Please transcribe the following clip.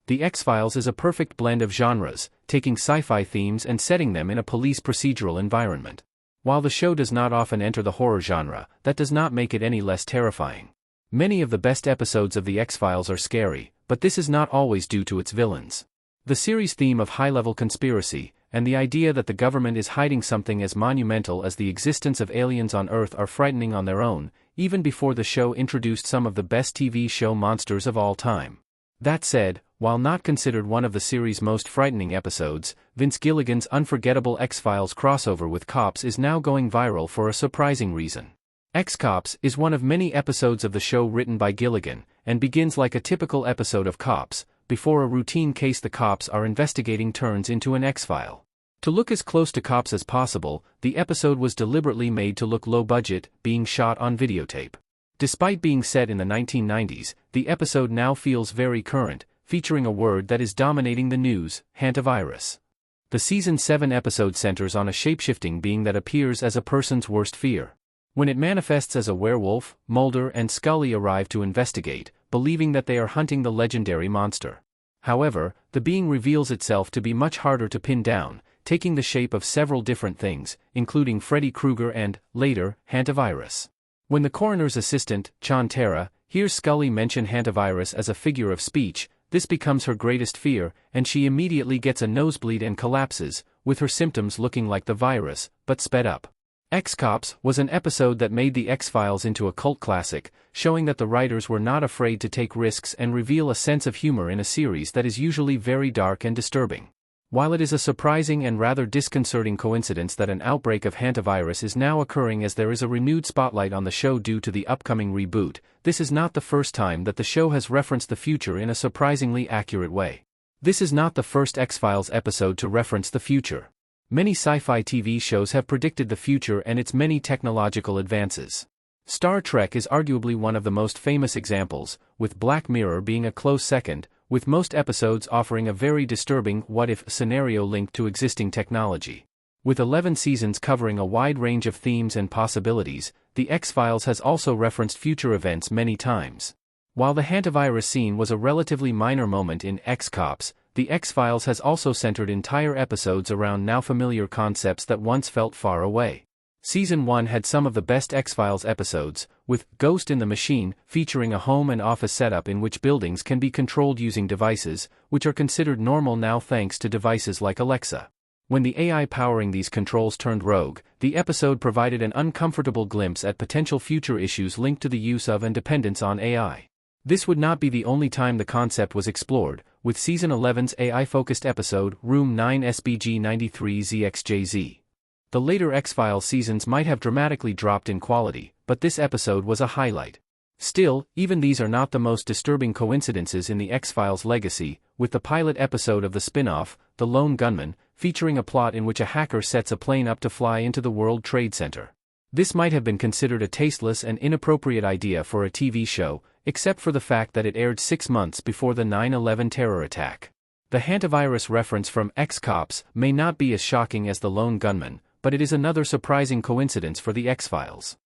The X-Files is a perfect blend of genres, taking sci-fi themes and setting them in a police procedural environment. While the show does not often enter the horror genre, that does not make it any less terrifying. Many of the best episodes of The X-Files are scary, but this is not always due to its villains. The series' theme of high-level conspiracy, and the idea that the government is hiding something as monumental as the existence of aliens on Earth are frightening on their own, even before the show introduced some of the best TV show monsters of all time. That said, while not considered one of the series' most frightening episodes, Vince Gilligan's unforgettable X-Files crossover with Cops is now going viral for a surprising reason. X-Cops is one of many episodes of the show written by Gilligan, and begins like a typical episode of Cops, before a routine case the cops are investigating turns into an X-File. To look as close to Cops as possible, the episode was deliberately made to look low-budget, being shot on videotape. Despite being set in the 1990s, the episode now feels very current, featuring a word that is dominating the news, Hantavirus. The Season 7 episode centers on a shapeshifting being that appears as a person's worst fear. When it manifests as a werewolf, Mulder and Scully arrive to investigate, believing that they are hunting the legendary monster. However, the being reveals itself to be much harder to pin down, taking the shape of several different things, including Freddy Krueger and, later, Hantavirus. When the coroner's assistant, Chantara, hears Scully mention Hantavirus as a figure of speech, this becomes her greatest fear, and she immediately gets a nosebleed and collapses, with her symptoms looking like the virus, but sped up. X-Cops was an episode that made the X-Files into a cult classic, showing that the writers were not afraid to take risks and reveal a sense of humor in a series that is usually very dark and disturbing. While it is a surprising and rather disconcerting coincidence that an outbreak of hantavirus is now occurring as there is a renewed spotlight on the show due to the upcoming reboot, this is not the first time that the show has referenced the future in a surprisingly accurate way. This is not the first X-Files episode to reference the future. Many sci-fi TV shows have predicted the future and its many technological advances. Star Trek is arguably one of the most famous examples, with Black Mirror being a close second, with most episodes offering a very disturbing what-if scenario linked to existing technology. With 11 seasons covering a wide range of themes and possibilities, The X-Files has also referenced future events many times. While the hantavirus scene was a relatively minor moment in X-Cops, The X-Files has also centered entire episodes around now familiar concepts that once felt far away. Season 1 had some of the best X-Files episodes, with Ghost in the Machine featuring a home and office setup in which buildings can be controlled using devices, which are considered normal now thanks to devices like Alexa. When the AI powering these controls turned rogue, the episode provided an uncomfortable glimpse at potential future issues linked to the use of and dependence on AI. This would not be the only time the concept was explored, with Season 11's AI-focused episode, Room 9 SBG 93ZXJZ. The later X-Files seasons might have dramatically dropped in quality, but this episode was a highlight. Still, even these are not the most disturbing coincidences in the X-Files legacy, with the pilot episode of the spin-off, The Lone Gunmen, featuring a plot in which a hacker sets a plane up to fly into the World Trade Center. This might have been considered a tasteless and inappropriate idea for a TV show, except for the fact that it aired 6 months before the 9/11 terror attack. The hantavirus reference from X-Cops may not be as shocking as The Lone Gunmen, but it is another surprising coincidence for the X-Files.